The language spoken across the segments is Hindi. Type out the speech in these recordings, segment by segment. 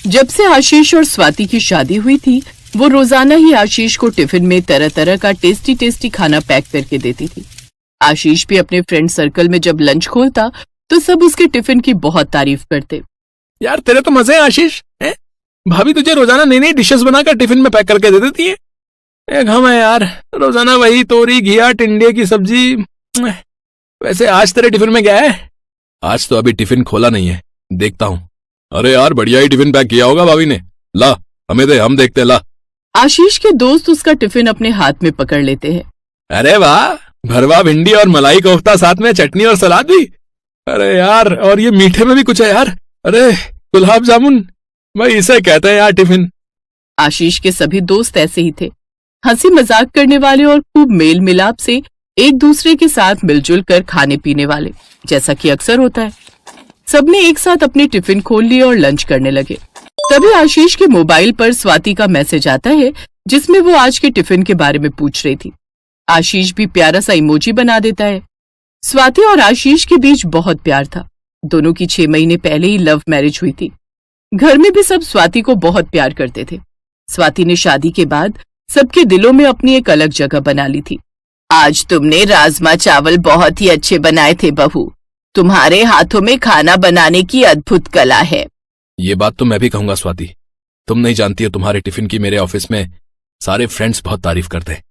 जब से आशीष और स्वाति की शादी हुई थी, वो रोजाना ही आशीष को टिफिन में तरह तरह का टेस्टी टेस्टी खाना पैक करके देती थी। आशीष भी अपने फ्रेंड सर्कल में जब लंच खोलता तो सब उसके टिफिन की बहुत तारीफ करते। यार तेरे तो मजे हैं आशीष, भाभी तुझे रोजाना नई नई डिशेस बनाकर टिफिन में पैक करके दे देती है। एक हम है यार, रोजाना वही तोरी घिया टिंडे की सब्जी। वैसे आज तेरे टिफिन में क्या है? आज तो अभी टिफिन खोला नहीं है, देखता हूँ। अरे यार बढ़िया ही टिफिन पैक किया होगा भाभी ने, ला हमें दे, हम देखते ला। आशीष के दोस्त उसका टिफिन अपने हाथ में पकड़ लेते हैं। अरे वाह, भरवा भिंडी और मलाई कोफ्ता, साथ में चटनी और सलाद भी। अरे यार, और ये मीठे में भी कुछ है यार। अरे गुलाब जामुन, भाई इसे कहते हैं यार टिफिन। आशीष के सभी दोस्त ऐसे ही थे, हंसी मजाक करने वाले और खूब मेल मिलाप से एक दूसरे के साथ मिलजुल कर खाने पीने वाले, जैसा कि अक्सर होता है। सबने एक साथ अपने टिफिन खोल लिए और लंच करने लगे। तभी आशीष के मोबाइल पर स्वाति का मैसेज आता है, जिसमें वो आज के टिफिन के बारे में पूछ रही थी। आशीष भी प्यारा सा इमोजी बना देता है। स्वाति और आशीष के बीच बहुत प्यार था। दोनों की 6 महीने पहले ही लव मैरिज हुई थी। घर में भी सब स्वाति को बहुत प्यार करते थे। स्वाति ने शादी के बाद सबके दिलों में अपनी एक अलग जगह बना ली थी। आज तुमने राजमा चावल बहुत ही अच्छे बनाए थे बहू, तुम्हारे हाथों में खाना बनाने की अद्भुत कला है। ये बात तो मैं भी कहूंगा स्वाति, तुम नहीं जानती हो तुम्हारे टिफिन की मेरे ऑफिस में सारे फ्रेंड्स बहुत तारीफ करते हैं।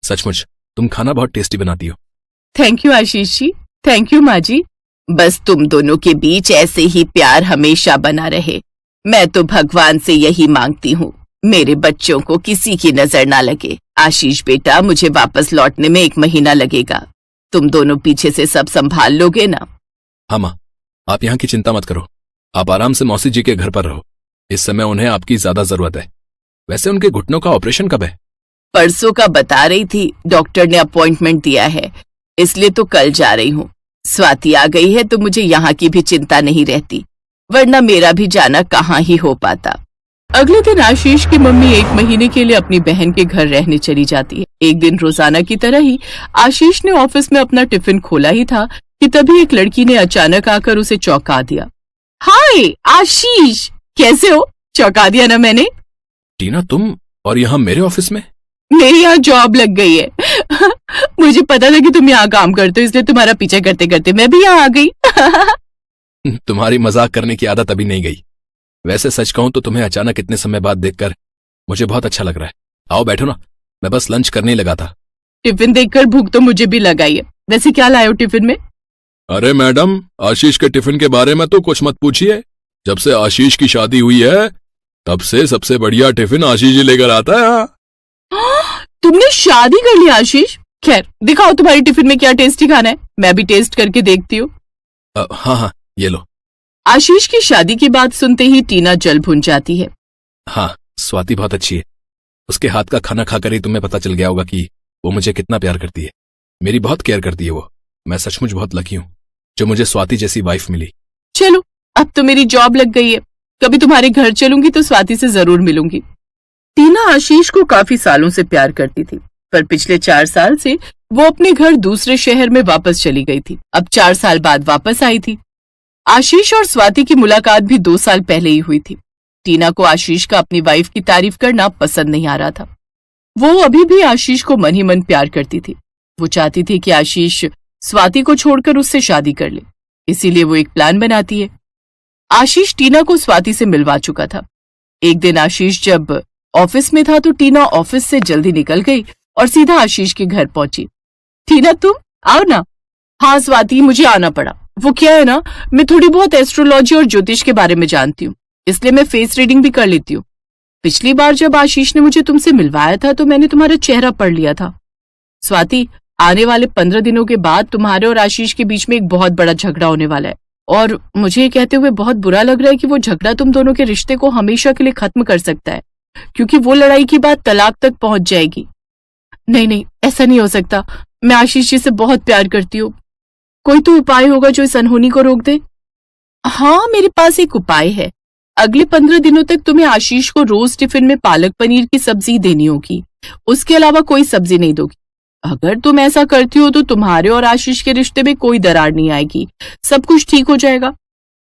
सचमुच तुम खाना बहुत टेस्टी बनाती हो। Thank you Ashish ji, thank you माँ जी। बस तुम दोनों के बीच ऐसे ही प्यार हमेशा बना रहे। मैं तो भगवान से यही मांगती हूँ, मेरे बच्चों को किसी की नजर ना लगे। आशीष बेटा, मुझे वापस लौटने में 1 महीना लगेगा, तुम दोनों पीछे से सब संभाल लोगे ना? हाँ माँ, आप यहाँ की चिंता मत करो, आप आराम से मौसी जी के घर पर रहो। इस समय उन्हें आपकी ज्यादा जरूरत है। वैसे उनके घुटनों का ऑपरेशन कब है? परसों का बता रही थी, डॉक्टर ने अपॉइंटमेंट दिया है, इसलिए तो कल जा रही हूँ। स्वाति आ गई है तो मुझे यहाँ की भी चिंता नहीं रहती, वरना मेरा भी जाना कहाँ ही हो पाता। अगले दिन आशीष की मम्मी 1 महीने के लिए अपनी बहन के घर रहने चली जाती है। एक दिन रोजाना की तरह ही आशीष ने ऑफिस में अपना टिफिन खोला ही था कि तभी एक लड़की ने अचानक आकर उसे चौंका दिया। हाय आशीष, कैसे हो? चौंका दिया ना मैंने? टीना तुम, और यहाँ मेरे ऑफिस में? मेरी यहाँ जॉब लग गई है। मुझे पता था कि तुम यहाँ काम करते हो, इसलिए तुम्हारा पीछा करते करते मैं भी यहाँ आ गई। तुम्हारी मजाक करने की आदत अभी नहीं गई। वैसे सच कहूं तो तुम्हें अचानक इतने समय बाद देखकर मुझे बहुत अच्छा लग रहा है। आओ बैठो ना, मैं बस लंच करने ही लगा था। टिफिन देखकर भूख तो मुझे भी लगाई है। वैसे क्या लाए हो टिफिन में? अरे मैडम, आशीष के टिफिन के बारे में तो कुछ मत पूछिए। जब से आशीष की शादी हुई है तब से सबसे बढ़िया टिफिन आशीष ही लेकर आता है। तुमने शादी कर ली आशीष? खैर दिखाओ तुम्हारी टिफिन में क्या टेस्टी खाना है, मैं भी टेस्ट करके देखती हूँ। हाँ हाँ, ये लो। आशीष की शादी की बात सुनते ही टीना जल भुन जाती है। हाँ, स्वाति बहुत अच्छी है। उसके हाथ का खाना खाकर ही तुम्हें पता चल गया होगा कि वो मुझे कितना प्यार करती है। मेरी बहुत केयर करती है वो। मैं सचमुच बहुत लकी हूँ जो मुझे स्वाति जैसी वाइफ मिली। चलो, अब तो मेरी जॉब लग गई है, कभी तुम्हारे घर चलूंगी तो स्वाति से जरूर मिलूंगी। टीना आशीष को काफी सालों से प्यार करती थी, पर पिछले 4 साल से वो अपने घर दूसरे शहर में वापस चली गई थी। अब 4 साल बाद वापस आई थी। आशीष और स्वाति की मुलाकात भी 2 साल पहले ही हुई थी। टीना को आशीष का अपनी वाइफ की तारीफ करना पसंद नहीं आ रहा था। वो अभी भी आशीष को मन ही मन प्यार करती थी। वो चाहती थी कि आशीष स्वाति को छोड़कर उससे शादी कर ले, इसीलिए वो एक प्लान बनाती है। आशीष टीना को स्वाति से मिलवा चुका था। एक दिन आशीष जब ऑफिस में था तो टीना ऑफिस से जल्दी निकल गई और सीधा आशीष के घर पहुंची। टीना तुम आओ ना। हाँ स्वाति, मुझे आना पड़ा। वो क्या है ना, मैं थोड़ी बहुत एस्ट्रोलॉजी और ज्योतिष के बारे में जानती हूँ, इसलिए मैं फेस रीडिंग भी कर लेती हूँ। पिछली बार जब आशीष ने मुझे तुमसे मिलवाया था तो मैंने तुम्हारा चेहरा पढ़ लिया था। स्वाति, आने वाले 15 दिनों के बाद तुम्हारे और आशीष के बीच में एक बहुत बड़ा झगड़ा होने वाला है, और मुझे ये कहते हुए बहुत बुरा लग रहा है कि वो झगड़ा तुम दोनों के रिश्ते को हमेशा के लिए खत्म कर सकता है, क्योंकि वो लड़ाई की बात तलाक तक पहुंच जाएगी। नहीं नहीं, ऐसा नहीं हो सकता। मैं आशीष जी से बहुत प्यार करती हूँ। कोई तो उपाय होगा जो इस अनहोनी को रोक दे। हाँ, मेरे पास एक उपाय है। अगले 15 दिनों तक तुम्हें आशीष को रोज टिफिन में पालक पनीर की सब्जी देनी होगी, उसके अलावा कोई सब्जी नहीं दोगी। अगर तुम ऐसा करती हो तो तुम्हारे और आशीष के रिश्ते में कोई दरार नहीं आएगी, सब कुछ ठीक हो जाएगा।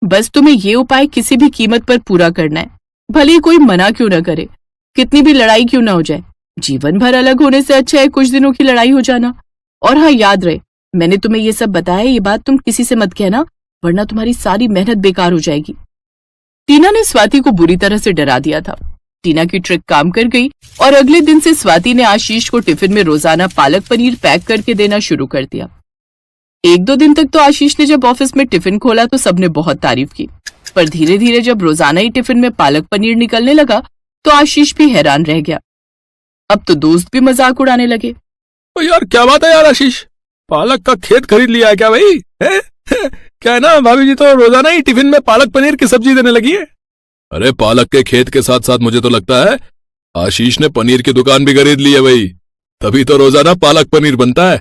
बस तुम्हें ये उपाय किसी भी कीमत पर पूरा करना है। भले ही कोई मना क्यों ना करे, कितनी भी लड़ाई क्यों ना हो जाए, जीवन भर अलग होने से अच्छा है कुछ दिनों की लड़ाई हो जाना। और हाँ, याद रहे, मैंने तुम्हें ये सब बताया, ये बात तुम किसी से मत कहना, वरना तुम्हारी सारी मेहनत बेकार हो जाएगी। टीना ने स्वाति को बुरी तरह से डरा दिया था। टीना की ट्रिक काम कर गई और अगले दिन से स्वाति ने आशीष को टिफिन में रोजाना पालक पनीर पैक करके देना शुरू कर दिया। 1-2 दिन तक तो आशीष ने जब ऑफिस में टिफिन खोला तो सबने बहुत तारीफ की, पर धीरे धीरे जब रोजाना ही टिफिन में पालक पनीर निकलने लगा तो आशीष भी हैरान रह गया। अब तो दोस्त भी मजाक उड़ाने लगे। ओ यार, क्या बात है यार आशीष, पालक का खेत खरीद लिया है क्या भाई? क्या है ना, भाभी जी तो रोजाना ही टिफिन में पालक पनीर की सब्जी देने लगी है। अरे पालक के खेत के साथ साथ मुझे तो लगता है आशीष ने पनीर की दुकान भी खरीद ली है भाई, तभी तो रोजाना पालक पनीर बनता है।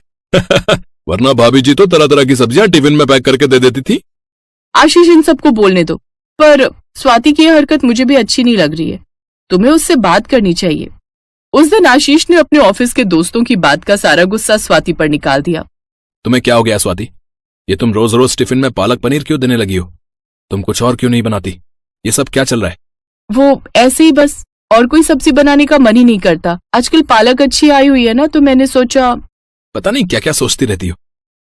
वरना भाभी जी तो तरह तरह की सब्जियां टिफिन में पैक करके दे देती थी। आशीष, इन सबको बोलने दो, पर स्वाति की यह हरकत मुझे भी अच्छी नहीं लग रही है, तुम्हें उससे बात करनी चाहिए। उस दिन आशीष ने अपने ऑफिस के दोस्तों की बात का सारा गुस्सा स्वाति पर निकाल दिया। तुम्हें क्या हो गया स्वाति? ये तुम रोज रोज टिफिन में पालक पनीर क्यों देने लगी हो? तुम कुछ और क्यों नहीं बनाती? ये सब क्या चल रहा है? वो ऐसे ही बस, और कोई सब्जी बनाने का मन ही नहीं करता। आजकल पालक अच्छी आई हुई है ना, तो मैंने सोचा। पता नहीं क्या क्या सोचती रहती हो,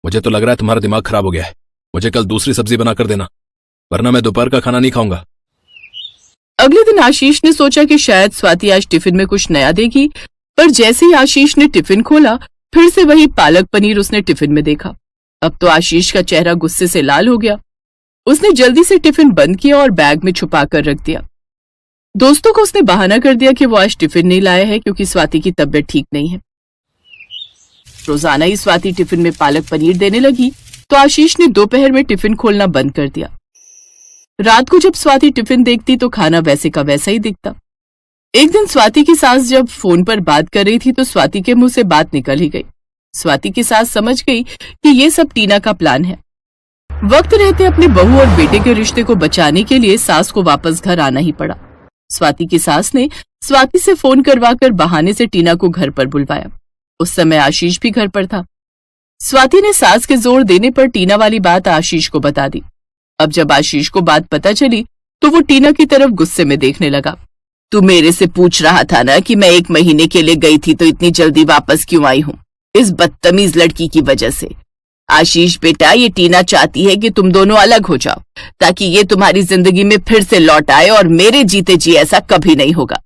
मुझे तो लग रहा है तुम्हारा दिमाग खराब हो गया है। मुझे कल दूसरी सब्जी बनाकर देना, वरना मैं दोपहर का खाना नहीं खाऊंगा। अगले दिन आशीष ने सोचा कि शायद स्वाति आज टिफिन में कुछ नया देगी, पर जैसे ही आशीष ने टिफिन खोला फिर से वही पालक पनीर उसने टिफिन में देखा। अब तो आशीष का चेहरा गुस्से से लाल हो गया। उसने जल्दी से टिफिन बंद किया और बैग में छुपा कर रख दिया। दोस्तों को उसने बहाना कर दिया कि वो आज टिफिन नहीं लाया है क्योंकि स्वाति की तबीयत ठीक नहीं है। रोजाना ही स्वाति टिफिन में पालक पनीर देने लगी तो आशीष ने दोपहर में टिफिन खोलना बंद कर दिया। रात को जब स्वाति टिफिन देखती तो खाना वैसे का वैसा ही दिखता। एक दिन स्वाति की सास जब फोन पर बात कर रही थी तो स्वाति के मुंह से बात निकल ही गई। स्वाति की सास समझ गई कि ये सब टीना का प्लान है। वक्त रहते अपने बहू और बेटे के रिश्ते को बचाने के लिए सास को वापस घर आना ही पड़ा। स्वाति की सास ने स्वाति से फोन करवाकर बहाने से टीना को घर पर बुलवाया। उस समय आशीष भी घर पर था। स्वाति ने सास के जोर देने पर टीना वाली बात आशीष को बता दी। अब जब आशीष को बात पता चली तो वो टीना की तरफ गुस्से में देखने लगा। तू मेरे से पूछ रहा था ना कि मैं 1 महीने के लिए गई थी तो इतनी जल्दी वापस क्यों आई हूँ? इस बदतमीज लड़की की वजह से। आशीष बेटा, ये टीना चाहती है कि तुम दोनों अलग हो जाओ ताकि ये तुम्हारी जिंदगी में फिर से लौट आए, और मेरे जीते जी ऐसा कभी नहीं होगा।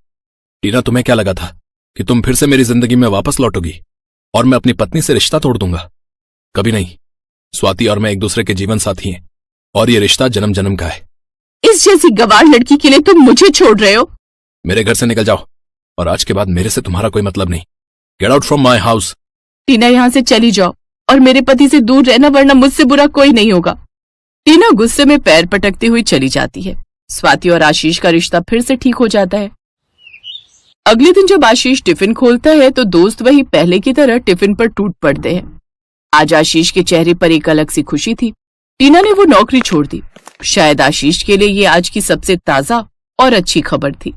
टीना, तुम्हें क्या लगा था कि तुम फिर से मेरी जिंदगी में वापस लौटोगी और मैं अपनी पत्नी से रिश्ता तोड़ दूंगा? कभी नहीं। स्वाति और मैं एक दूसरे के जीवन साथी हैं और ये रिश्ता जन्म जन्म का है। इस जैसी गवार लड़की के लिए तुम मुझे छोड़ रहे हो? मेरे घर से निकल जाओ और आज के बाद मेरे से तुम्हारा कोई मतलब नहीं। Get out from my house. Tina, यहाँ से चली जाओ और मेरे पति से दूर रहना, वरना मुझसे बुरा कोई नहीं होगा। टीना गुस्से में पैर पटकती हुई चली जाती है। स्वाति और आशीष का रिश्ता फिर से ठीक हो जाता है। अगले दिन जब आशीष टिफिन खोलता है तो दोस्त वही पहले की तरह टिफिन पर टूट पड़ते हैं। आज आशीष के चेहरे पर एक अलग सी खुशी थी। टीना ने वो नौकरी छोड़ दी। शायद आशीष के लिए ये आज की सबसे ताजा और अच्छी खबर थी।